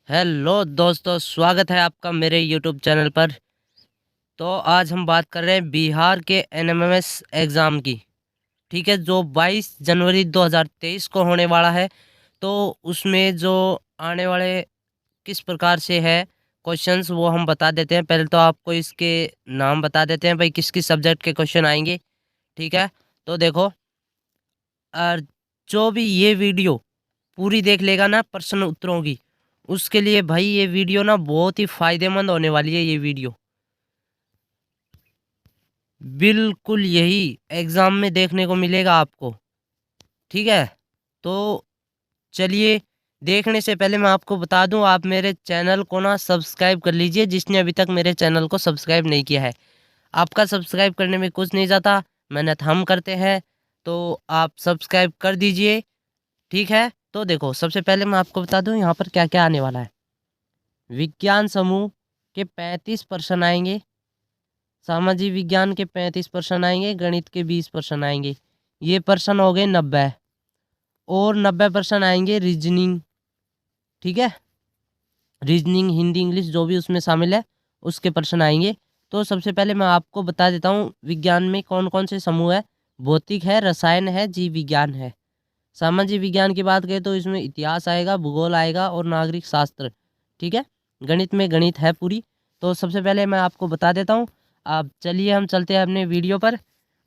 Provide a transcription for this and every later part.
Hello दोस्तों, स्वागत है आपका मेरे यूट्यूब चैनल पर। तो आज हम बात कर रहे हैं बिहार के एनएमएमएस एग्ज़ाम की। ठीक है, जो 22 जनवरी 2023 को होने वाला है। तो उसमें जो आने वाले किस प्रकार से है क्वेश्चंस, वो हम बता देते हैं। पहले तो आपको इसके नाम बता देते हैं भाई, किस किस सब्जेक्ट के क्वेश्चन आएंगे। ठीक है, तो देखो, और जो भी ये वीडियो पूरी देख लेगा ना प्रश्न उत्तरों की, उसके लिए भाई ये वीडियो ना बहुत ही फायदेमंद होने वाली है। ये वीडियो बिल्कुल यही एग्जाम में देखने को मिलेगा आपको। ठीक है, तो चलिए, देखने से पहले मैं आपको बता दूं, आप मेरे चैनल को ना सब्सक्राइब कर लीजिए, जिसने अभी तक मेरे चैनल को सब्सक्राइब नहीं किया है। आपका सब्सक्राइब करने में कुछ नहीं जाता, मेहनत हम करते हैं, तो आप सब्सक्राइब कर दीजिए। ठीक है, तो देखो, सबसे पहले मैं आपको बता दूं यहाँ पर क्या क्या आने वाला है। विज्ञान समूह के 35 प्रश्न आएंगे, सामाजिक विज्ञान के 35 प्रश्न आएंगे, गणित के 20 प्रश्न आएंगे। ये प्रश्न हो गए 90। और 90 प्रश्न आएंगे रीजनिंग। ठीक है, रीजनिंग हिंदी इंग्लिश जो भी उसमें शामिल है, उसके प्रश्न आएंगे। तो सबसे पहले मैं आपको बता देता हूँ विज्ञान में कौन कौन से समूह है। भौतिक है, रसायन है, जीव विज्ञान है। सामाजिक विज्ञान की बात करें तो इसमें इतिहास आएगा, भूगोल आएगा और नागरिक शास्त्र। ठीक है, गणित में गणित है पूरी। तो सबसे पहले मैं आपको बता देता हूँ। अब चलिए हम चलते हैं अपने वीडियो पर।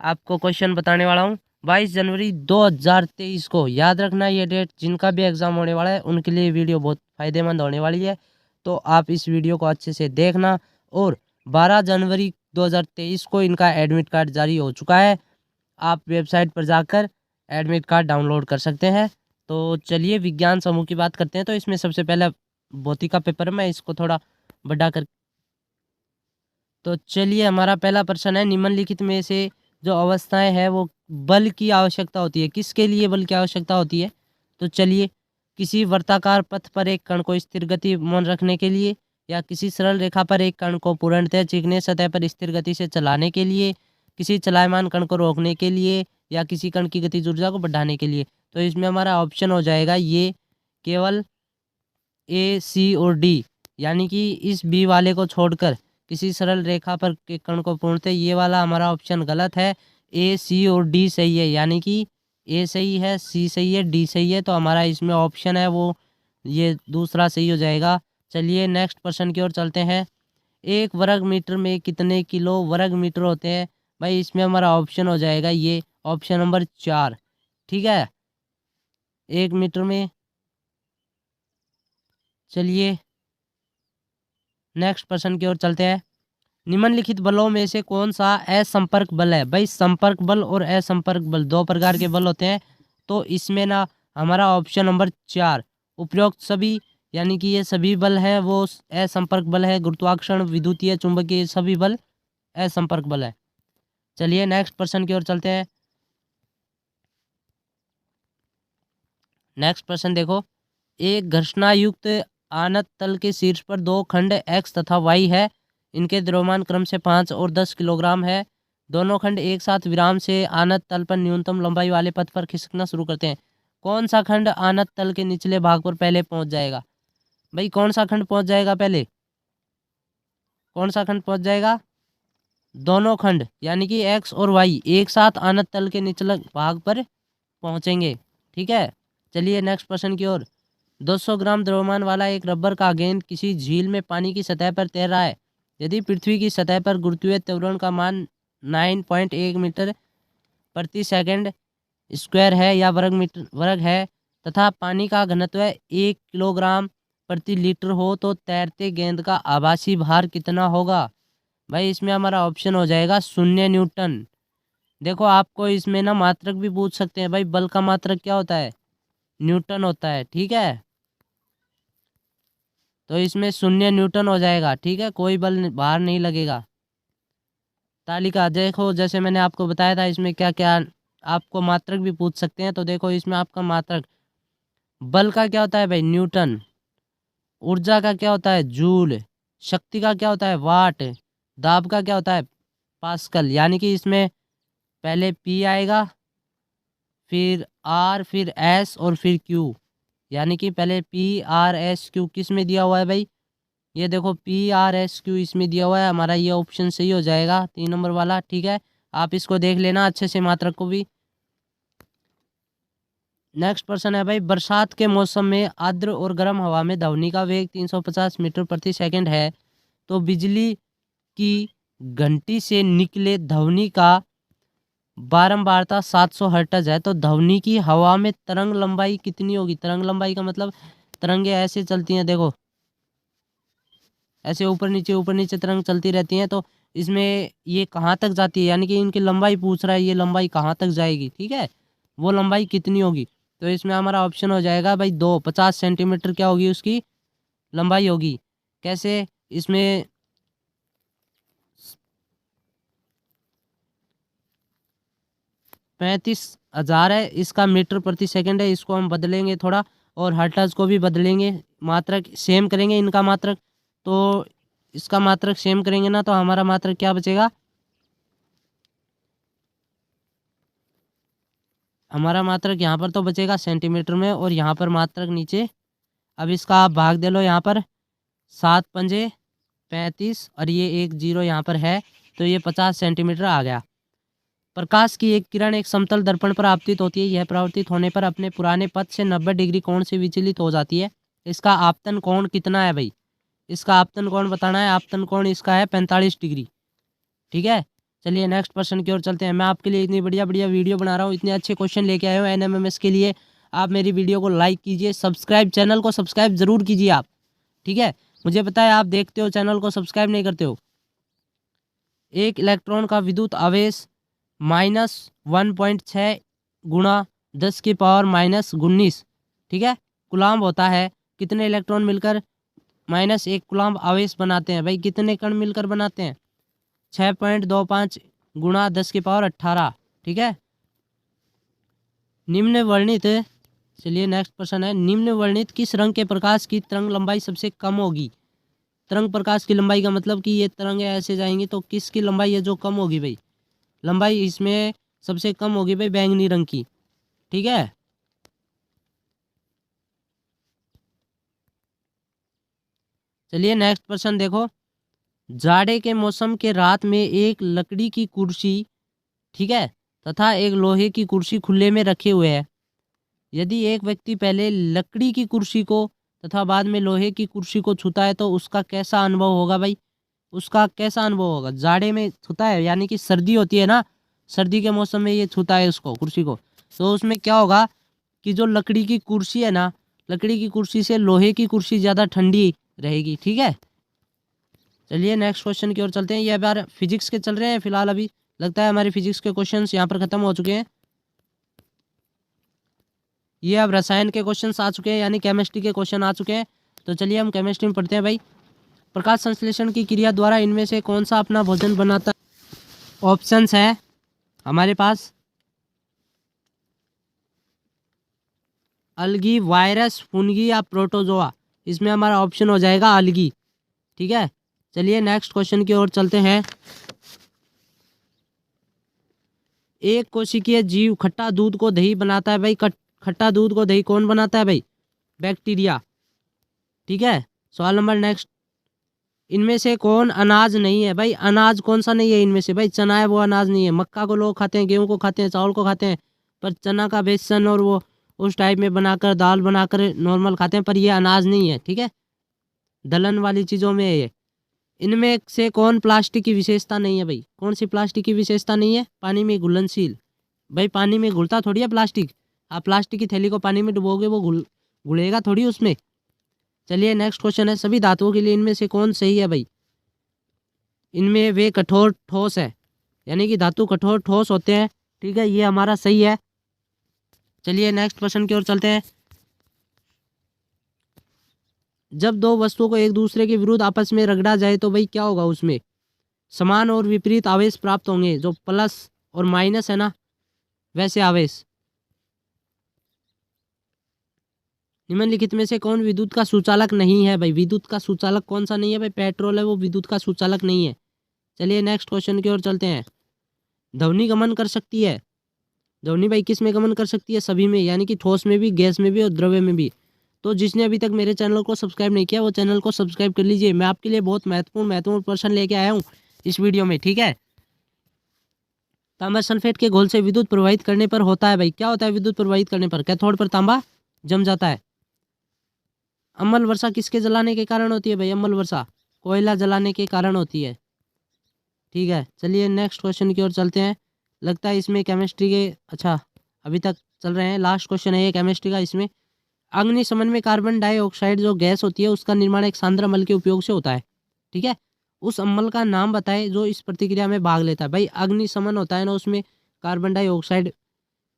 आपको क्वेश्चन बताने वाला हूँ। 22 जनवरी 2023 को याद रखना ये डेट, जिनका भी एग्ज़ाम होने वाला है उनके लिए वीडियो बहुत फ़ायदेमंद होने वाली है। तो आप इस वीडियो को अच्छे से देखना। और 12 जनवरी 2023 को इनका एडमिट कार्ड जारी हो चुका है। आप वेबसाइट पर जाकर एडमिट कार्ड डाउनलोड कर सकते हैं। तो चलिए विज्ञान समूह की बात करते हैं। तो इसमें सबसे पहला भौतिक का पेपर है, मैं इसको थोड़ा बड़ा कर। तो चलिए, हमारा पहला प्रश्न है, निम्नलिखित में से जो अवस्थाएं हैं वो बल की आवश्यकता होती है, किसके लिए बल की आवश्यकता होती है। तो चलिए, किसी वर्ताकार पथ पर एक कण को स्थिर गति मन रखने के लिए, या किसी सरल रेखा पर एक कण को पूर्णतः चिकने सतह पर स्थिर गति से चलाने के लिए, किसी चलायमान कण को रोकने के लिए, या किसी कण की गतिज ऊर्जा को बढ़ाने के लिए। तो इसमें हमारा ऑप्शन हो जाएगा ये, केवल ए, सी और डी। यानी कि इस बी वाले को छोड़कर किसी सरल रेखा पर के कण को पूर्णतः, ये वाला हमारा ऑप्शन गलत है। ए, सी और डी सही है, यानी कि ए सही है, सी सही है, डी सही है। तो हमारा इसमें ऑप्शन है वो, ये दूसरा सही हो जाएगा। चलिए नेक्स्ट प्रश्न की ओर चलते हैं। एक वर्ग मीटर में कितने किलो वर्ग मीटर होते हैं। भाई इसमें हमारा ऑप्शन हो जाएगा ये, ऑप्शन नंबर 4। ठीक है, एक मीटर में। चलिए नेक्स्ट प्रश्न की ओर चलते हैं। निम्नलिखित बलों में से कौन सा असंपर्क बल है। भाई संपर्क बल और असंपर्क बल दो प्रकार के बल होते हैं। तो इसमें ना हमारा ऑप्शन नंबर 4, उपरोक्त सभी, यानी कि ये सभी बल हैं वो असंपर्क बल है। गुरुत्वाकर्षण, विद्युतीय, चुंबकीय, सभी बल असंपर्क बल है। चलिए नेक्स्ट प्रश्न की ओर चलते हैं। नेक्स्ट प्रश्न देखो, एक घर्षणायुक्त आनत तल के शीर्ष पर दो खंड एक्स तथा वाई है। इनके द्रव्यमान क्रम से 5 और 10 किलोग्राम है। दोनों खंड एक साथ विराम से आनत तल पर न्यूनतम लंबाई वाले पथ पर खिसकना शुरू करते हैं। कौन सा खंड आनत तल के निचले भाग पर पहले पहुंच जाएगा। भाई कौन सा खंड पहुंच जाएगा पहले, कौन सा खंड पहुंच जाएगा। दोनों खंड यानी कि एक्स और वाई एक साथ आनत तल के निचले भाग पर पहुंचेंगे। ठीक है, चलिए नेक्स्ट प्रश्न की ओर। 200 ग्राम द्रव्यमान वाला एक रबर का गेंद किसी झील में पानी की सतह पर तैर रहा है। यदि पृथ्वी की सतह पर गुरुत्वीय त्वरण का मान 9.1 मीटर प्रति सेकंड स्क्वायर है या वर्ग है, तथा पानी का घनत्व 1 किलोग्राम प्रति लीटर हो, तो तैरते गेंद का आभासी भार कितना होगा। भाई इसमें हमारा ऑप्शन हो जाएगा 0 न्यूटन। देखो, आपको इसमें ना मात्रक भी पूछ सकते हैं। भाई बल का मात्रक क्या होता है, न्यूटन होता है। ठीक है, तो इसमें 0 न्यूटन हो जाएगा। ठीक है, कोई बल बाहर नहीं लगेगा। तालिका देखो, जैसे मैंने आपको बताया था इसमें क्या क्या आपको मात्रक भी पूछ सकते हैं। तो देखो, इसमें आपका मात्रक बल का क्या होता है भाई, न्यूटन। ऊर्जा का क्या होता है, जूल। शक्ति का क्या होता है, वाट। दाब का क्या होता है, पास्कल। यानी कि इसमें पहले पी आएगा, फिर आर, फिर एस और फिर क्यू। यानी कि पहले PRSQ किस में दिया हुआ है भाई, ये देखो PRSQ इसमें दिया हुआ है, हमारा ये ऑप्शन सही हो जाएगा 3 नंबर वाला। ठीक है, आप इसको देख लेना अच्छे से मात्रक को भी। नेक्स्ट प्रश्न है भाई, बरसात के मौसम में आर्द्र और गर्म हवा में ध्वनि का वेग 350 मीटर प्रति सेकंड है, तो बिजली की घंटी से निकले ध्वनि का बारंबारता 700 हर्ट्ज है, तो ध्वनि की हवा में तरंग लंबाई कितनी होगी। तरंग लंबाई का मतलब तरंगे ऐसे चलती हैं, देखो ऐसे ऊपर नीचे तरंग चलती रहती हैं, तो इसमें ये कहाँ तक जाती है, यानी कि इनकी लंबाई पूछ रहा है, ये लंबाई कहाँ तक जाएगी। ठीक है, वो लंबाई कितनी होगी, तो इसमें हमारा ऑप्शन हो जाएगा भाई 50 सेंटीमीटर क्या होगी उसकी लंबाई होगी। कैसे, इसमें 35,000 है, इसका मीटर प्रति सेकंड है, इसको हम बदलेंगे थोड़ा और हर्ट्ज को भी बदलेंगे, मात्रक सेम करेंगे इनका मात्रक, तो इसका मात्रक सेम करेंगे ना, तो हमारा मात्रक क्या बचेगा, हमारा मात्रक यहाँ पर तो बचेगा सेंटीमीटर में, और यहाँ पर मात्रक नीचे। अब इसका आप भाग दे लो, यहाँ पर 7 पंजे 35 और ये 1 0 यहाँ पर है, तो ये 50 सेंटीमीटर आ गया। प्रकाश की एक किरण एक समतल दर्पण पर आपतित होती है, यह परावर्तित होने पर अपने पुराने पथ से 90 डिग्री कोण से विचलित हो जाती है, इसका आपतन कोण कितना है भाई, इसका आपतन कोण बताना है। आपतन कोण इसका है 45 डिग्री। ठीक है, चलिए नेक्स्ट क्वेश्चन की ओर चलते हैं। मैं आपके लिए इतनी बढ़िया बढ़िया वीडियो बना रहा हूँ, इतने अच्छे क्वेश्चन लेके आए हो NMMS के लिए। आप मेरी वीडियो को लाइक कीजिए, सब्सक्राइब, चैनल को सब्सक्राइब जरूर कीजिए आप। ठीक है, मुझे पता है आप देखते हो, चैनल को सब्सक्राइब नहीं करते हो। एक इलेक्ट्रॉन का विद्युत आवेश -1.6 गुणा 10 की पावर -19, ठीक है, कूलाम्ब होता है। कितने इलेक्ट्रॉन मिलकर -1 कूलाम्ब आवेश बनाते हैं भाई, कितने कण मिलकर बनाते हैं, 6.25 गुणा 10 की पावर 18। ठीक है, निम्न वर्णित, चलिए नेक्स्ट प्रश्न है, निम्न वर्णित किस रंग के प्रकाश की तरंग लंबाई सबसे कम होगी। तरंग प्रकाश की लंबाई का मतलब कि ये तरंगे ऐसे जाएंगी, तो किसकी लंबाई है जो कम होगी भाई, लंबाई इसमें सबसे कम होगी भाई बैंगनी रंग की। ठीक है, चलिए नेक्स्ट प्रश्न देखो, जाड़े के मौसम के रात में एक लकड़ी की कुर्सी, ठीक है, तथा एक लोहे की कुर्सी खुले में रखे हुए हैं। यदि एक व्यक्ति पहले लकड़ी की कुर्सी को तथा बाद में लोहे की कुर्सी को छूता है, तो उसका कैसा अनुभव होगा भाई, उसका कैसा अनुभव होगा। जाड़े में छूता है, यानी कि सर्दी होती है ना, सर्दी के मौसम में ये छूता है उसको, कुर्सी को, तो उसमें क्या होगा कि जो लकड़ी की कुर्सी है ना, लकड़ी की कुर्सी से लोहे की कुर्सी ज़्यादा ठंडी रहेगी। ठीक है, चलिए नेक्स्ट क्वेश्चन की ओर चलते हैं। ये बार फिजिक्स के चल रहे हैं फिलहाल, अभी लगता है हमारे फिजिक्स के क्वेश्चंस यहाँ पर ख़त्म हो चुके हैं। ये अब रसायन के क्वेश्चंस आ चुके हैं, यानी केमिस्ट्री के क्वेश्चन आ चुके हैं। तो चलिए हम केमिस्ट्री में पढ़ते हैं भाई। प्रकाश संश्लेषण की क्रिया द्वारा इनमें से कौन सा अपना भोजन बनाता है। ऑप्शंस है हमारे पास, अलगी, वायरस, फुनगी या प्रोटोजोआ। इसमें हमारा ऑप्शन हो जाएगा अलगी। ठीक है, चलिए नेक्स्ट क्वेश्चन की ओर चलते हैं। एक कोशिकीय जीव खट्टा दूध को दही बनाता है भाई, खट्टा दूध को दही कौन बनाता है भाई, बैक्टीरिया। ठीक है, सवाल नंबर नेक्स्ट, इनमें से कौन अनाज नहीं है भाई, अनाज कौन सा नहीं है इनमें से भाई, चना है वो अनाज नहीं है। मक्का को लोग खाते हैं, गेहूं को खाते हैं, चावल को खाते हैं, पर चना का बेसन और वो उस टाइप में बनाकर दाल बनाकर नॉर्मल खाते हैं, पर ये अनाज नहीं है। ठीक है, दलहन वाली चीज़ों में है ये। इनमें से कौन प्लास्टिक की विशेषता नहीं है भाई, कौन सी प्लास्टिक की विशेषता नहीं है, पानी में घुलनशील। भाई पानी में घुलता थोड़ी है प्लास्टिक, आप प्लास्टिक की थैली को पानी में डुबोगे वो घुलेगा थोड़ी उसमें। चलिए नेक्स्ट क्वेश्चन है, सभी धातुओं के लिए इनमें से कौन सही है भाई, इनमें वे कठोर ठोस है, यानी कि धातु कठोर ठोस होते हैं। ठीक है, ये हमारा सही है। चलिए नेक्स्ट क्वेश्चन की ओर चलते हैं। जब दो वस्तुओं को एक दूसरे के विरुद्ध आपस में रगड़ा जाए तो भाई क्या होगा, उसमें समान और विपरीत आवेश प्राप्त होंगे, जो प्लस और माइनस है ना वैसे आवेश। निम्नलिखित में से कौन विद्युत का सुचालक नहीं है भाई, विद्युत का सुचालक कौन सा नहीं है भाई, पेट्रोल है वो विद्युत का सुचालक नहीं है। चलिए नेक्स्ट क्वेश्चन की ओर चलते हैं। ध्वनि गमन कर सकती है, ध्वनि भाई किस में गमन कर सकती है, सभी में, यानी कि ठोस में भी, गैस में भी और द्रव्य में भी। तो जिसने अभी तक मेरे चैनल को सब्सक्राइब नहीं किया वो चैनल को सब्सक्राइब कर लीजिए। मैं आपके लिए बहुत महत्वपूर्ण प्रश्न लेके आया हूँ इस वीडियो में, ठीक है। तांबा सल्फेट के घोल से विद्युत प्रवाहित करने पर होता है भाई, क्या होता है विद्युत प्रवाहित करने पर? कैथोड पर तांबा जम जाता है। अम्ल वर्षा किसके जलाने के कारण होती है भाई? अम्ल वर्षा कोयला जलाने के कारण होती है, ठीक है। चलिए नेक्स्ट क्वेश्चन की ओर चलते हैं। लगता है इसमें केमिस्ट्री के, अच्छा अभी तक चल रहे हैं, लास्ट क्वेश्चन है ये केमिस्ट्री का। इसमें अग्निशमन में कार्बन डाइऑक्साइड जो गैस होती है उसका निर्माण एक सांद्र अम्ल के उपयोग से होता है, ठीक है। उस अम्ल का नाम बताए जो इस प्रतिक्रिया में भाग लेता है। भाई अग्निशमन होता है ना, उसमें कार्बन डाइऑक्साइड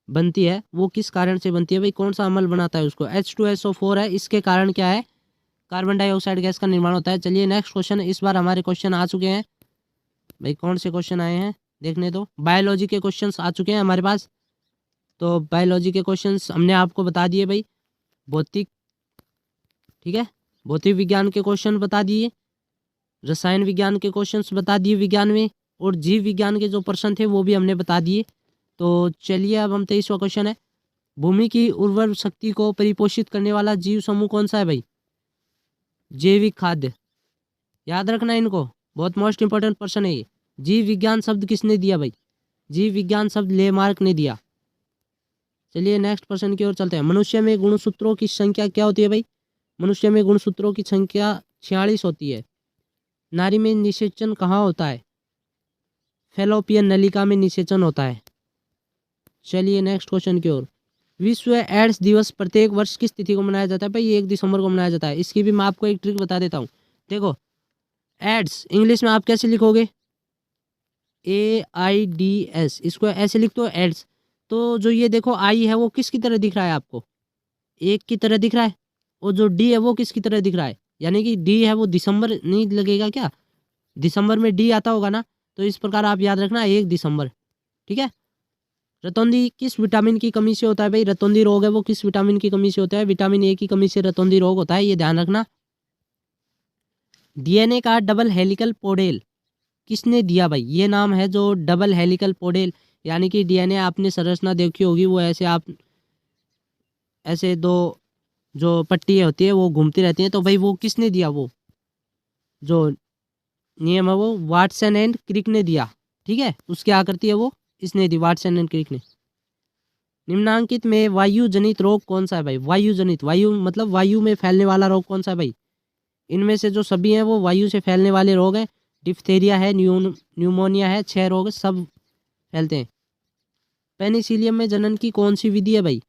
बनती है, वो किस कारण से बनती है भाई? कौन सा अम्ल बनाता है उसको? H2SO4 है, इसके कारण क्या है? कार्बन डाइऑक्साइड गैस का निर्माण होता है। चलिए नेक्स्ट क्वेश्चन, इस बार हमारे क्वेश्चन आ चुके हैं भाई। कौन से क्वेश्चन आए हैं देखने दो। बायोलॉजी के क्वेश्चंस आ चुके हैं हमारे पास। तो बायोलॉजी के क्वेश्चंस हमने आपको बता दिए भाई। भौतिक, ठीक है, भौतिक विज्ञान के क्वेश्चन बता दिए, रसायन विज्ञान के क्वेश्चंस बता दिए विज्ञान में, और जीव विज्ञान के जो प्रश्न थे वो भी हमने बता दिए। तो चलिए अब हम 23वां क्वेश्चन है, भूमि की उर्वर शक्ति को परिपोषित करने वाला जीव समूह कौन सा है भाई? जैविक खाद्य, याद रखना इनको, बहुत मोस्ट इंपॉर्टेंट प्रश्न है ये। जीव विज्ञान शब्द किसने दिया भाई? जीव विज्ञान शब्द लेमार्क ने दिया। चलिए नेक्स्ट प्रश्न की ओर चलते हैं। मनुष्य में गुणसूत्रों की संख्या क्या होती है भाई? मनुष्य में गुणसूत्रों की संख्या 46 होती है। नारी में निषेचन कहाँ होता है? फैलोपियन नलिका में निषेचन होता है। चलिए नेक्स्ट क्वेश्चन की ओर। विश्व एड्स दिवस प्रत्येक वर्ष किस तिथि को मनाया जाता है भाई? 1 दिसंबर को मनाया जाता है। इसकी भी मैं आपको एक ट्रिक बता देता हूँ। देखो एड्स इंग्लिश में आप कैसे लिखोगे? AIDS, इसको ऐसे लिख दो एड्स। तो जो ये देखो आई है वो किसकी तरह दिख रहा है आपको? एक की तरह दिख रहा है। और जो डी है वो किसकी तरह दिख रहा है? यानी कि डी है वो दिसंबर नहीं लगेगा क्या? दिसंबर में डी आता होगा ना। तो इस प्रकार आप याद रखना 1 दिसंबर, ठीक है। रतौंधी किस विटामिन की कमी से होता है भाई? रतौंधी रोग है वो किस विटामिन की कमी से होता है? विटामिन ए की कमी से रतौंधी रोग होता है, ये ध्यान रखना। डीएनए का डबल हेलिकल पोडेल किसने दिया भाई? ये नाम है जो डबल हेलिकल पोडेल, यानी कि डीएनए आपने संरचना देखी होगी, वो ऐसे आप ऐसे दो जो पट्टी होती है वो घूमती रहती है। तो भाई वो किसने दिया? वो जो नियम है वो वाटसन एंड क्रिक ने दिया, ठीक है। उसकी आकृति है वो इसने दी, वाटसन एंड क्रिक ने। निम्नांकित में वायु जनित रोग कौन सा है भाई? वायु जनित, वायु मतलब वायु में फैलने वाला रोग कौन सा है भाई? इनमें से जो सभी हैं वो वायु से फैलने वाले रोग हैं। डिप्थेरिया है, न्यूमोनिया है, 6 रोग सब फैलते हैं। पेनिसिलियम में जनन की कौन सी विधि है भाई?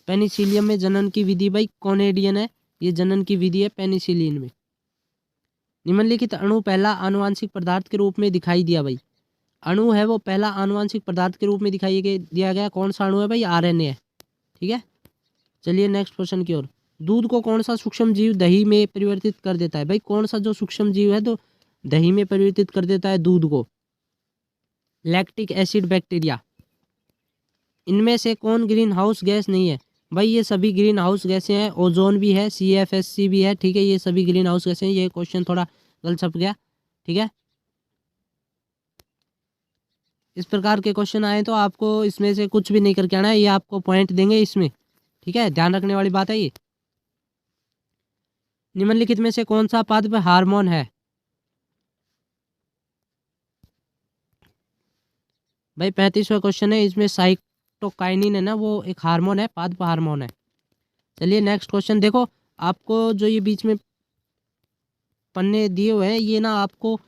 पेनिसिलियम में जनन की विधि भाई कॉनेडियन है, ये जनन की विधि है पेनिसिलिन में। निम्नलिखित अणु पहला आनुवांशिक पदार्थ के रूप में दिखाई दिया भाई? अणु है वो पहला आनुवांशिक पदार्थ के रूप में दिखाई दिया गया, कौन सा अणु है भाई? आरएनए है, ठीक है। चलिए नेक्स्ट क्वेश्चन की ओर। दूध को कौन सा सूक्ष्म जीव दही में परिवर्तित कर देता है भाई? कौन सा जो सूक्ष्म जीव है तो दही में परिवर्तित कर देता है दूध को? Lactic acid bacteria. इनमें से कौन ग्रीन हाउस गैस नहीं है भाई? ये सभी ग्रीन हाउस गैसें हैं। ओजोन भी है, CFSC भी है, ठीक है। ये सभी ग्रीन हाउस गैसें हैं। ये क्वेश्चन थोड़ा गलत छप गया, ठीक है। इस प्रकार के क्वेश्चन आए तो आपको इसमें से कुछ भी नहीं करके आना है, ये आपको पॉइंट देंगे इसमें, ठीक है। ध्यान रखने वाली बात है ये। निम्नलिखित में से कौन सा पादप हार्मोन है भाई? 35वां क्वेश्चन है। इसमें साइटोकाइनिन है ना, वो एक हार्मोन है, पादप हार्मोन है। चलिए नेक्स्ट क्वेश्चन देखो। आपको जो ये बीच में पन्ने दिए हुए हैं ये ना आपको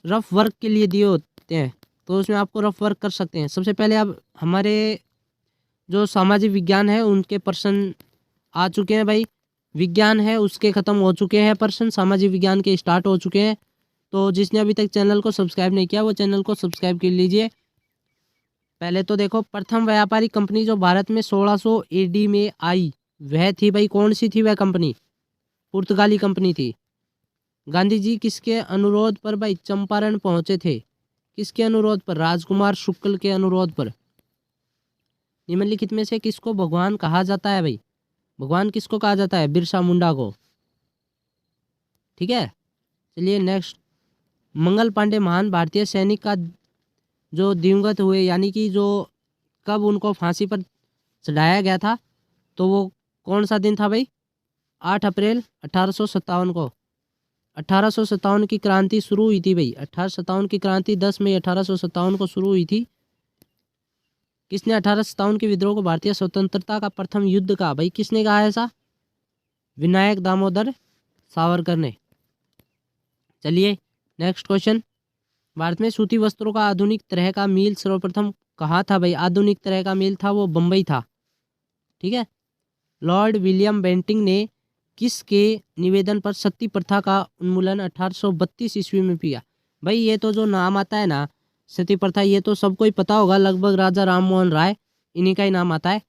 रफ वर्क के लिए दिए होते हैं, तो उसमें आपको रफ वर्क कर सकते हैं। सबसे पहले आप हमारे जो सामाजिक विज्ञान है उनके प्रश्न आ चुके हैं भाई। विज्ञान है उसके ख़त्म हो चुके हैं प्रश्न, सामाजिक विज्ञान के स्टार्ट हो चुके हैं। तो जिसने अभी तक चैनल को सब्सक्राइब नहीं किया वो चैनल को सब्सक्राइब कर लीजिए। पहले तो देखो, प्रथम व्यापारिक कंपनी जो भारत में 1600 AD में आई वह थी भाई, कौन सी थी वह कंपनी? पुर्तगाली कंपनी थी। गांधी जी किसके अनुरोध पर भाई चंपारण पहुंचे थे? किसके अनुरोध पर? राजकुमार शुक्ल के अनुरोध पर। निम्नलिखित में से किसको भगवान कहा जाता है भाई? भगवान किसको कहा जाता है? बिरसा मुंडा को, ठीक है। चलिए नेक्स्ट। मंगल पांडे महान भारतीय सैनिक का जो दिवंगत हुए, यानी कि जो कब उनको फांसी पर चढ़ाया गया था, तो वो कौन सा दिन था भाई? 8 अप्रैल 1857 को 1857 की क्रांति शुरू हुई थी भाई। 1857 की क्रांति 10 मई 1857 को शुरू हुई थी। किसने 1857 के विद्रोह को भारतीय स्वतंत्रता का प्रथम युद्ध कहा भाई? किसने कहा ऐसा? विनायक दामोदर सावरकर ने। चलिए नेक्स्ट क्वेश्चन। भारत में सूती वस्त्रों का आधुनिक तरह का मील सर्वप्रथम कहाँ था भाई? आधुनिक तरह का मील था वो बम्बई था। ठीक है। लॉर्ड विलियम बेंटिंग ने किसके निवेदन पर सती प्रथा का उन्मूलन 1832 ईस्वी में किया? भाई ये तो जो नाम आता है ना सती प्रथा, ये तो सबको ही पता होगा, लगभग राजा राम मोहन राय इन्हीं का ही नाम आता है।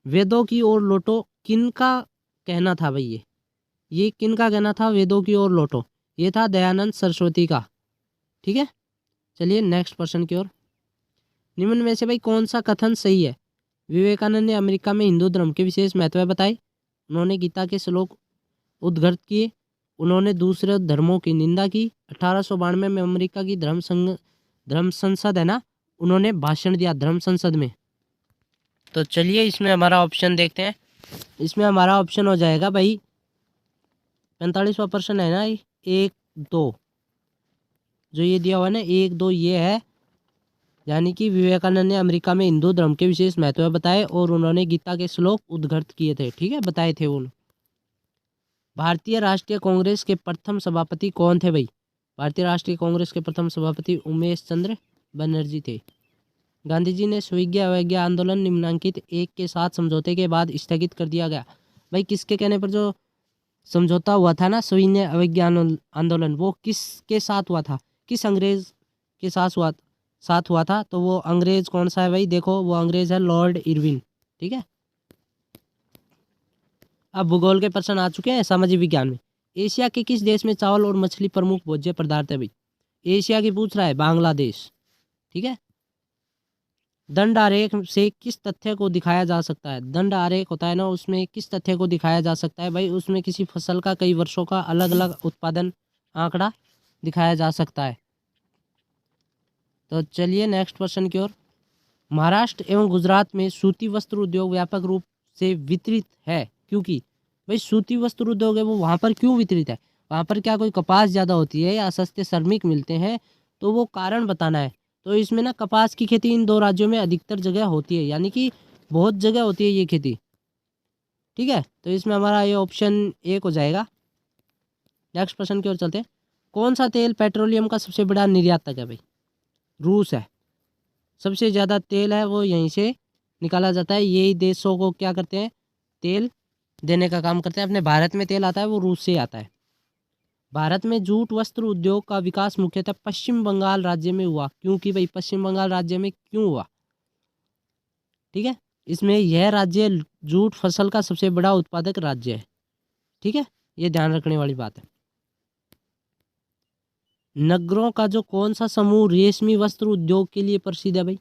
वेदों की ओर लौटो किन का कहना था भाई? ये किन का कहना था? वेदों की ओर लौटो, ये था दयानंद सरस्वती का। ठीक है। चलिए नेक्स्ट प्रश्न की ओर। निम्न में से भाई कौन सा कथन सही है? विवेकानंद ने अमेरिका में हिंदू धर्म के विशेष महत्व बताए, उन्होंने गीता के श्लोक उद्धृत किए, उन्होंने दूसरे धर्मों की निंदा की, 1892 में अमेरिका की धर्म संसद है ना, उन्होंने भाषण दिया धर्म संसद में। तो चलिए इसमें हमारा ऑप्शन देखते हैं। इसमें हमारा ऑप्शन हो जाएगा भाई 45वां प्रश्न है ना, 1 2 जो ये दिया हुआ है ना 1 2 ये है, यानी कि विवेकानंद ने अमेरिका में हिंदू धर्म के विशेष महत्व बताए और उन्होंने गीता के श्लोक उद्धृत किए थे। ठीक है, बताए थे उन। भारतीय राष्ट्रीय कांग्रेस के प्रथम सभापति कौन थे भाई? भारतीय राष्ट्रीय कांग्रेस के प्रथम सभापति उमेश चंद्र बनर्जी थे। गांधी जी ने स्वीज्ञा अवज्ञा आंदोलन निम्नांकित 1 के साथ समझौते के बाद स्थगित कर दिया गया। भाई किसके कहने पर जो समझौता हुआ था ना स्वीज्ञा अवज्ञा आंदोलन, वो किसके साथ हुआ था? किस अंग्रेज के साथ हुआ था? तो वो अंग्रेज कौन सा है भाई? देखो वो अंग्रेज है लॉर्ड इरविन। ठीक है। अब भूगोल के प्रश्न आ चुके हैं सामाजिक विज्ञान में। एशिया के किस देश में चावल और मछली प्रमुख भोज्य पदार्थ है भाई? एशिया की पूछ रहा है, बांग्लादेश। ठीक है। दंड आरेख से किस तथ्य को दिखाया जा सकता है? दंड आरेख होता है ना, उसमें किस तथ्य को दिखाया जा सकता है भाई? उसमें किसी फसल का कई वर्षों का अलग अलग उत्पादन आंकड़ा दिखाया जा सकता है। तो चलिए नेक्स्ट प्रश्न की ओर। महाराष्ट्र एवं गुजरात में सूती वस्त्र उद्योग व्यापक रूप से वितरित है क्योंकि भाई सूती वस्त्र उद्योग है वो वहाँ पर क्यों वितरित है? वहाँ पर क्या कोई कपास ज़्यादा होती है या सस्ते श्रमिक मिलते हैं? तो वो कारण बताना है। तो इसमें ना कपास की खेती इन 2 राज्यों में अधिकतर जगह होती है, यानी कि बहुत जगह होती है ये खेती। ठीक है। तो इसमें हमारा ये ऑप्शन 1 हो जाएगा। नेक्स्ट प्रश्न की ओर चलते हैं। कौन सा तेल पेट्रोलियम का सबसे बड़ा निर्यातक है भाई? रूस है। सबसे ज़्यादा तेल है वो यहीं से निकाला जाता है। यही देशों को क्या करते हैं? तेल देने का काम करते हैं। अपने भारत में तेल आता है वो रूस से आता है। भारत में जूट वस्त्र उद्योग का विकास मुख्यतः पश्चिम बंगाल राज्य में हुआ क्योंकि भाई पश्चिम बंगाल राज्य में क्यों हुआ? ठीक है। इसमें यह राज्य जूट फसल का सबसे बड़ा उत्पादक राज्य है। ठीक है, ये ध्यान रखने वाली बात है। नगरों का जो कौन सा समूह रेशमी वस्त्र उद्योग के लिए प्रसिद्ध है भाई?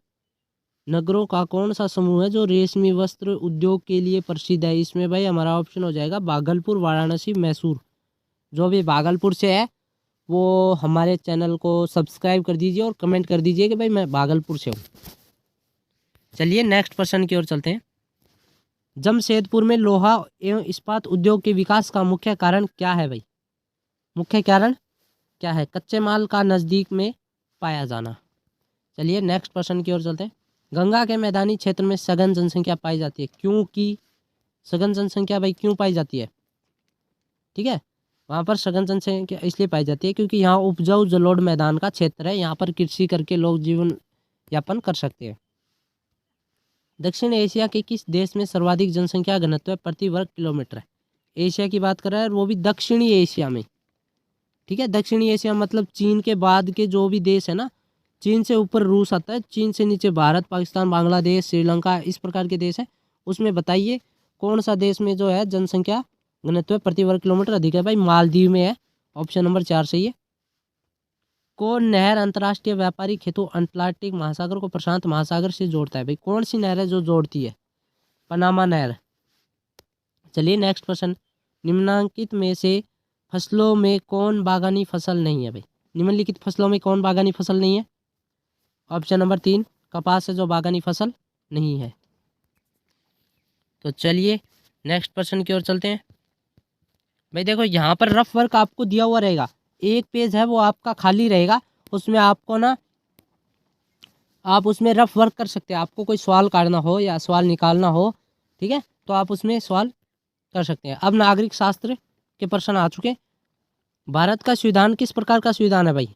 नगरों का कौन सा समूह है जो रेशमी वस्त्र उद्योग के लिए प्रसिद्ध है? इसमें भाई हमारा ऑप्शन हो जाएगा भागलपुर, वाराणसी, मैसूर। जो भी भागलपुर से है वो हमारे चैनल को सब्सक्राइब कर दीजिए और कमेंट कर दीजिए कि भाई मैं भागलपुर से हूँ। चलिए नेक्स्ट प्रश्न की ओर चलते हैं। जमशेदपुर में लोहा एवं इस्पात उद्योग के विकास का मुख्य कारण क्या है भाई? मुख्य कारण क्या है? कच्चे माल का नज़दीक में पाया जाना। चलिए नेक्स्ट प्रश्न की ओर चलते हैं। गंगा के मैदानी क्षेत्र में सघन जनसंख्या पाई जाती है क्योंकि सघन जनसंख्या भाई क्यों पाई जाती है? ठीक है, वहाँ पर सघन जनसंख्या इसलिए पाई जाती है क्योंकि यहाँ उपजाऊ जलोढ़ मैदान का क्षेत्र है, यहाँ पर कृषि करके लोग जीवन यापन कर सकते हैं। दक्षिण एशिया के किस देश में सर्वाधिक जनसंख्या घनत्व प्रति वर्ग किलोमीटर है? एशिया की बात कर रहा है, वो भी दक्षिणी एशिया में। ठीक है, दक्षिणी एशिया मतलब चीन के बाद के जो भी देश है ना, चीन से ऊपर रूस आता है, चीन से नीचे भारत, पाकिस्तान, बांग्लादेश, श्रीलंका, इस प्रकार के देश हैं। उसमें बताइए कौन सा देश में जो है जनसंख्या घनत्व प्रति वर्ग किलोमीटर अधिक है भाई? मालदीव में है। ऑप्शन नंबर 4 सही है। कौन नहर अंतर्राष्ट्रीय व्यापारिक हेतु अटलांटिक महासागर को प्रशांत महासागर से जोड़ता है भाई? कौन सी नहर है जो जोड़ती है? पनामा नहर। चलिए नेक्स्ट प्रश्न। निम्नलिखित में से फसलों में कौन बागानी फसल नहीं है भाई? निम्नलिखित फसलों में कौन बागानी फसल नहीं है? ऑप्शन नंबर 3 कपास है जो बागानी फसल नहीं है। तो चलिए नेक्स्ट प्रश्न की ओर चलते हैं। भाई देखो यहाँ पर रफ वर्क आपको दिया हुआ रहेगा, एक पेज है वो आपका खाली रहेगा, उसमें आपको ना आप उसमें रफ वर्क कर सकते हैं। आपको कोई सवाल काटना हो या सवाल निकालना हो, ठीक है, तो आप उसमें सवाल कर सकते हैं। अब नागरिक शास्त्र के प्रश्न आ चुके। भारत का संविधान किस प्रकार का संविधान है भाई?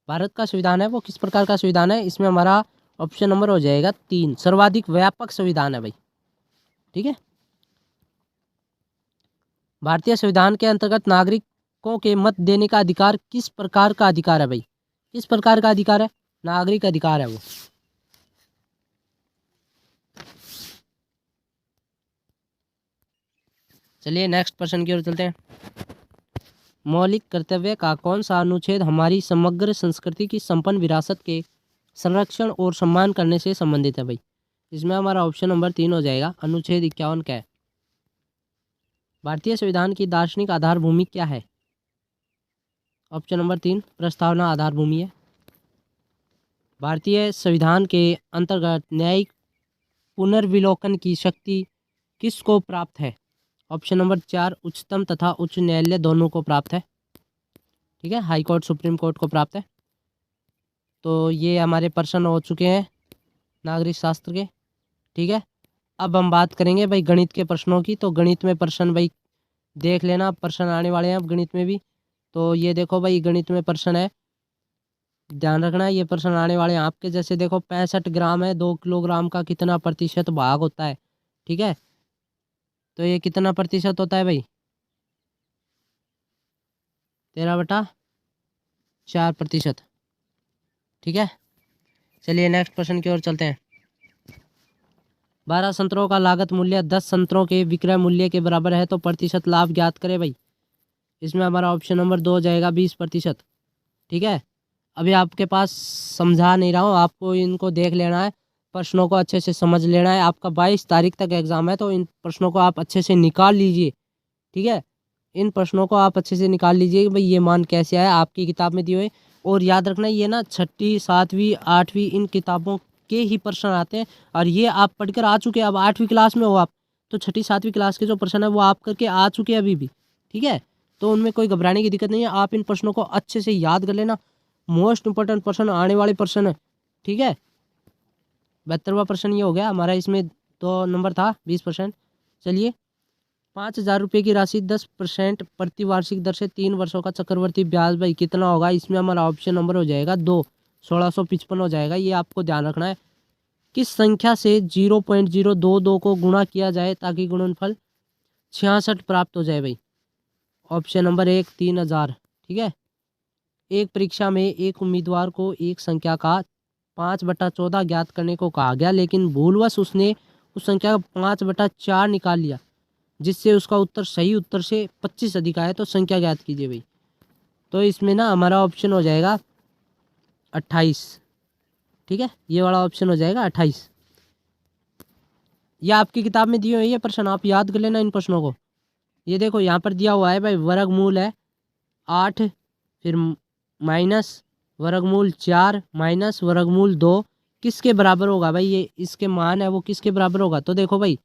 भारत का संविधान है वो किस प्रकार का संविधान है? इसमें हमारा ऑप्शन नंबर हो जाएगा 3, सर्वाधिक व्यापक संविधान है भाई। ठीक है, भारतीय संविधान के अंतर्गत नागरिकों के मत देने का अधिकार किस प्रकार का अधिकार है भाई? किस प्रकार का अधिकार है? नागरिक अधिकार है वो। चलिए नेक्स्ट प्रश्न की ओर चलते हैं। मौलिक कर्तव्य का कौन सा अनुच्छेद हमारी समग्र संस्कृति की संपन्न विरासत के संरक्षण और सम्मान करने से संबंधित है भाई? इसमें हमारा ऑप्शन नंबर 3 हो जाएगा, अनुच्छेद 51 का है। भारतीय संविधान की दार्शनिक आधार भूमि क्या है? ऑप्शन नंबर 3 प्रस्तावना आधार भूमि है। भारतीय संविधान के अंतर्गत न्यायिक पुनर्विलोकन की शक्ति किसको प्राप्त है? ऑप्शन नंबर 4 उच्चतम तथा उच्च न्यायालय दोनों को प्राप्त है। ठीक है, हाई कोर्ट सुप्रीम कोर्ट को प्राप्त है। तो ये हमारे प्रश्न हो चुके हैं नागरिक शास्त्र के। ठीक है, अब हम बात करेंगे भाई गणित के प्रश्नों की। तो गणित में प्रश्न भाई देख लेना, प्रश्न आने वाले हैं अब गणित में भी। तो ये देखो भाई गणित में प्रश्न है, ध्यान रखना ये प्रश्न आने वाले हैं आपके। जैसे देखो 65 ग्राम है, 2 किलोग्राम का कितना प्रतिशत भाग होता है? ठीक है, तो ये कितना प्रतिशत होता है भाई? 13/4%। ठीक है, चलिए नेक्स्ट प्रश्न की ओर चलते हैं। 12 संतरों का लागत मूल्य 10 संतरों के विक्रय मूल्य के बराबर है तो प्रतिशत लाभ ज्ञात करें भाई। इसमें हमारा ऑप्शन नंबर 2 हो जाएगा 20%। ठीक है, अभी आपके पास समझा नहीं रहा हूँ, आपको इनको देख लेना है, प्रश्नों को अच्छे से समझ लेना है। आपका 22 तारीख तक एग्ज़ाम है, तो इन प्रश्नों को आप अच्छे से निकाल लीजिए। ठीक है, इन प्रश्नों को आप अच्छे से निकाल लीजिए कि भाई ये मान कैसे आया आपकी किताब में दिए हुए। और याद रखना ये ना 6ठी 7वीं 8वीं इन किताबों के ही प्रश्न आते हैं, और ये आप पढ़कर आ चुके हैं। अब 8वीं क्लास में हो आप, तो 6ठी 7वीं क्लास के जो प्रश्न है वो आप करके आ चुके हैं अभी भी। ठीक है, तो उनमें कोई घबराने की दिक्कत नहीं है। आप इन प्रश्नों को अच्छे से याद कर लेना, मोस्ट इंपॉर्टेंट प्रश्न आने वाले प्रश्न है। ठीक है, 72वां प्रश्न ये हो गया हमारा, इसमें तो नंबर था 20%। चलिए, 5,000 रुपये की राशि 10% प्रतिवार्षिक दर से 3 वर्षों का चक्रवर्ती ब्याज भाई कितना होगा? इसमें हमारा ऑप्शन नंबर हो जाएगा 2, 1655 हो जाएगा। ये आपको ध्यान रखना है। किस संख्या से 0.022 को गुणा किया जाए ताकि गुणनफल 66 प्राप्त हो जाए भाई? Option number 1 3000। ठीक है, एक परीक्षा में एक उम्मीदवार को एक संख्या का 5/14 ज्ञात करने को कहा गया, लेकिन भूलवश उसने उस संख्या का 5/4 निकाल लिया, जिससे उसका उत्तर सही उत्तर से 25 अधिक आया। तो संख्या ज्ञात कीजिए भाई। तो इसमें ना हमारा ऑप्शन हो जाएगा 28। ठीक है, ये वाला ऑप्शन हो जाएगा 28। ये आपकी किताब में दिए हुए ये प्रश्न, आप याद कर लेना इन प्रश्नों को। ये देखो यहाँ पर दिया हुआ है भाई, वर्गमूल है 8, फिर माइनस वर्गमूल 4 माइनस वर्गमूल 2 किसके बराबर होगा भाई? ये इसके मान है वो किसके बराबर होगा? तो देखो भाई,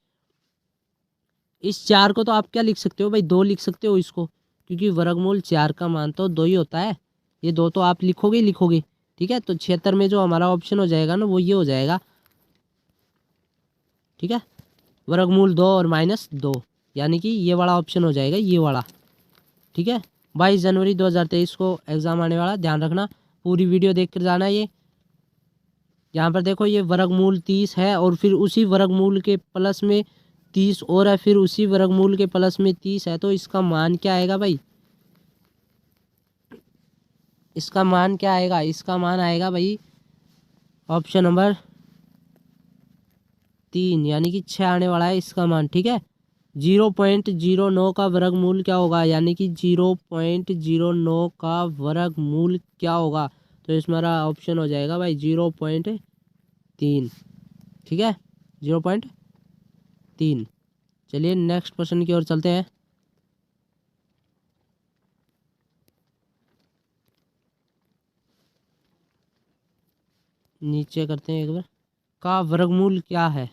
इस 4 को तो आप क्या लिख सकते हो भाई? 2 लिख सकते हो इसको, क्योंकि वर्गमूल 4 का मान तो 2 ही होता है। ये 2 तो आप लिखोगे ही लिखोगे। ठीक है, तो 76 में जो हमारा ऑप्शन हो जाएगा ना वो ये हो जाएगा। ठीक है, वर्गमूल 2 और -2, यानी कि ये वाला ऑप्शन हो जाएगा, ये वाला। ठीक है, 22 जनवरी 2023 को एग्ज़ाम आने वाला, ध्यान रखना, पूरी वीडियो देख कर जाना। ये यहाँ पर देखो ये वर्गमूल 30 है, और फिर उसी वर्गमूल के प्लस में 30 और है, फिर उसी वर्गमूल के प्लस में 30 है। तो इसका मान क्या आएगा भाई? इसका मान क्या आएगा? इसका मान आएगा भाई ऑप्शन नंबर 3, यानी कि 6 आने वाला है इसका मान। ठीक है, 0.09 का वर्गमूल क्या होगा? यानी कि 0.09 का वर्गमूल क्या होगा? तो इसमें हमारा ऑप्शन हो जाएगा भाई 0.3। ठीक है, 0.3। चलिए नेक्स्ट क्वेश्चन की ओर चलते हैं। नीचे करते हैं एक बार, का वर्गमूल क्या है?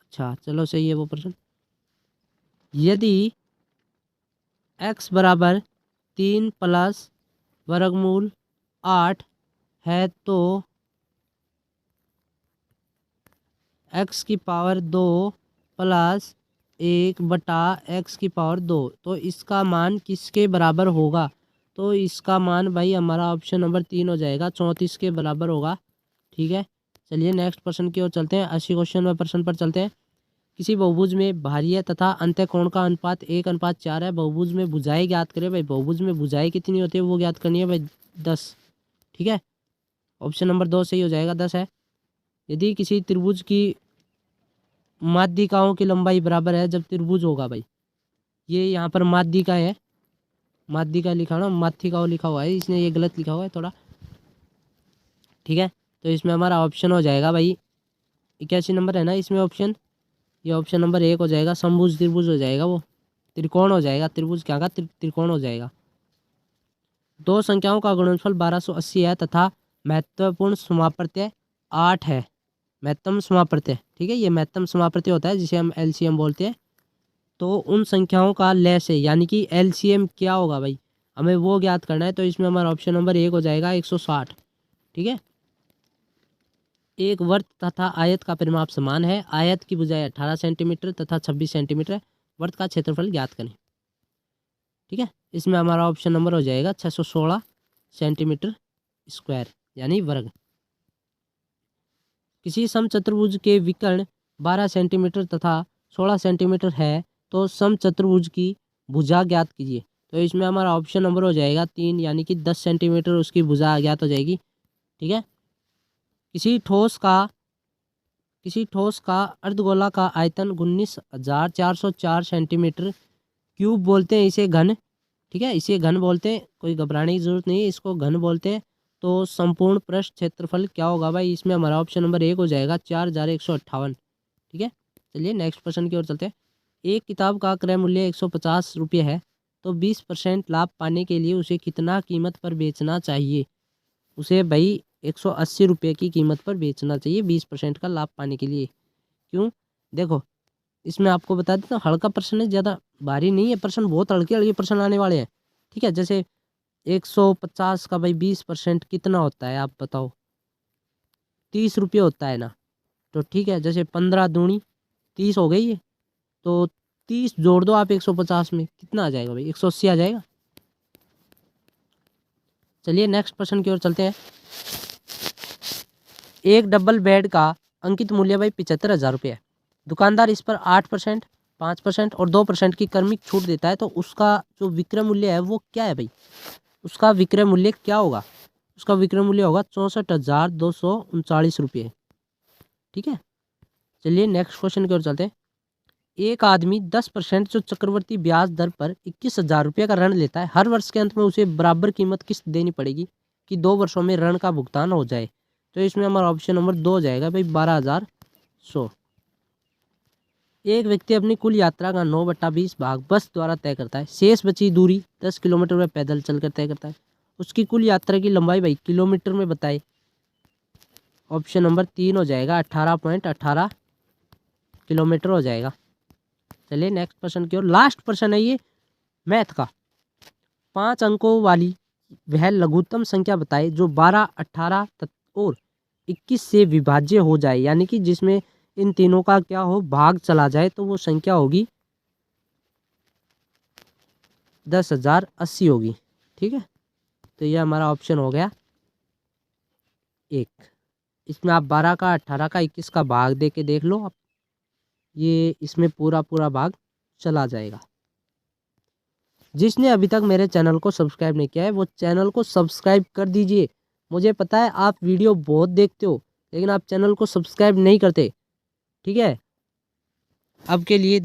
अच्छा चलो, सही है वो प्रश्न। यदि x बराबर 3 प्लस वर्गमूल 8 है तो x की पावर 2 प्लस 1/x की पावर 2, तो इसका मान किसके बराबर होगा? तो इसका मान भाई हमारा ऑप्शन नंबर 3 हो जाएगा, 34 के बराबर होगा। ठीक है, चलिए नेक्स्ट प्रश्न की ओर चलते हैं। 80 क्वेश्चन में प्रश्न पर चलते हैं। किसी बहुभुज में बाह्य तथा अंतःकोण का अनुपात 1:4 है। बहुभुज में भुजाएं ज्ञात करें। भाई बहुभुज में भुजाएं कितनी होती है वो ज्ञात करनी है भाई, 10। ठीक है, ऑप्शन नंबर 2 सही हो जाएगा, 10 है। यदि किसी त्रिभुज की माध्यिकाओं की लंबाई बराबर है, जब त्रिभुज होगा भाई, ये यहाँ पर माध्यिका है, माध्यिका लिखा ना, माध्यिकाओं लिखा हुआ है, इसने ये गलत लिखा हुआ है थोड़ा। ठीक है, तो इसमें हमारा ऑप्शन हो जाएगा भाई 81 नंबर है ना इसमें ऑप्शन, ये ऑप्शन नंबर 1 हो जाएगा। समभुज त्रिभुज हो जाएगा, वो त्रिकोण हो जाएगा, त्रिभुज क्या का त्रिकोण हो जाएगा। दो संख्याओं का गुणनफल 1280 है तथा महत्वपूर्ण समाप्रत्यय 8 है। महत्तम समाप्रत्यय, ठीक है, ये महत्तम समाप्रत्यय होता है जिसे हम एलसीएम बोलते हैं। तो उन संख्याओं का लय से यानी कि एलसीएम क्या होगा भाई, हमें वो ज्ञात करना है। तो इसमें हमारा ऑप्शन नंबर 1 हो जाएगा 160। ठीक है, एक वर्त तथा आयत का परिमाप समान है। आयत की भुजाएं 18 सेंटीमीटर तथा 26 सेंटीमीटर है। वर्त का क्षेत्रफल ज्ञात करें। ठीक है, इसमें हमारा ऑप्शन नंबर हो जाएगा 616 सेंटीमीटर स्क्वायर यानी वर्ग। किसी समचतुर्भुज के विकर्ण 12 सेंटीमीटर तथा 16 सेंटीमीटर है तो समचतुर्भुज की भुजा ज्ञात कीजिए। तो इसमें हमारा ऑप्शन नंबर हो जाएगा 3 यानी कि 10 सेंटीमीटर उसकी भुजा ज्ञात हो जाएगी। ठीक है, किसी ठोस का अर्धगोला का आयतन 19,404 सेंटीमीटर क्यूब बोलते हैं इसे घन। ठीक है, इसे घन बोलते हैं, कोई घबराने की जरूरत नहीं है, इसको घन बोलते हैं। तो संपूर्ण पृष्ठ क्षेत्रफल क्या होगा भाई, इसमें हमारा ऑप्शन नंबर 1 हो जाएगा 4158। ठीक है, चलिए नेक्स्ट प्रश्न की ओर चलते हैं। एक किताब का क्रय मूल्य 150 रुपये है तो 20% लाभ पाने के लिए उसे कितना कीमत पर बेचना चाहिए? उसे भाई 180 रुपये की कीमत पर बेचना चाहिए 20% का लाभ पाने के लिए। क्यों? देखो, इसमें आपको बता देता हूँ, हल्का प्रश्न है, ज़्यादा भारी नहीं है प्रश्न, बहुत हल्के हल्के प्रश्न आने वाले हैं। ठीक है, जैसे 150 का भाई 20% कितना होता है आप बताओ? 30 रुपये होता है ना। तो ठीक है, जैसे 15 दूनी 30 हो गई है, तो 30 जोड़ दो आप 150 में, कितना आ जाएगा भाई? 180 आ जाएगा। चलिए नेक्स्ट प्रश्न की ओर चलते हैं। एक डबल बेड का अंकित मूल्य भाई 75,000 रुपये है। दुकानदार इस पर 8%, 5% और 2% की क्रमिक छूट देता है, तो उसका जो विक्रय मूल्य है वो क्या है भाई? उसका विक्रय मूल्य क्या होगा? उसका विक्रय मूल्य होगा 64,239 रुपये। ठीक है, चलिए नेक्स्ट क्वेश्चन की ओर चलते हैं। एक आदमी 10% जो चक्रवर्ती ब्याज दर पर 21,000 रुपये का ऋण लेता है, हर वर्ष के अंत में उसे बराबर कीमत किस्त देनी पड़ेगी कि 2 वर्षों में ऋण का भुगतान हो जाए। तो इसमें हमारा ऑप्शन नंबर 2 हो जाएगा भाई 12,100। एक व्यक्ति अपनी कुल यात्रा का 9/20 भाग बस द्वारा तय करता है। शेष बची दूरी 10 किलोमीटर में पैदल चलकर तय करता है। उसकी कुल यात्रा की लंबाई भाई किलोमीटर में बताए। ऑप्शन नंबर 3 हो जाएगा 18.18 किलोमीटर हो जाएगा। चलिए नेक्स्ट प्रश्न की ओर। लास्ट प्रश्न है ये मैथ का। 5 अंकों वाली वह लघुत्तम संख्या बताए जो 12, 18 और 21 से विभाज्य हो जाए, यानी कि जिसमें इन तीनों का क्या हो, भाग चला जाए, तो वो संख्या होगी 10,080 होगी। ठीक है, तो ये हमारा ऑप्शन हो गया 1। इसमें आप 12 का, 18 का, 21 का भाग दे के देख लो आप, ये इसमें पूरा पूरा भाग चला जाएगा। जिसने अभी तक मेरे चैनल को सब्सक्राइब नहीं किया है वो चैनल को सब्सक्राइब कर दीजिए। मुझे पता है आप वीडियो बहुत देखते हो लेकिन आप चैनल को सब्सक्राइब नहीं करते। ठीक है, अब के लिए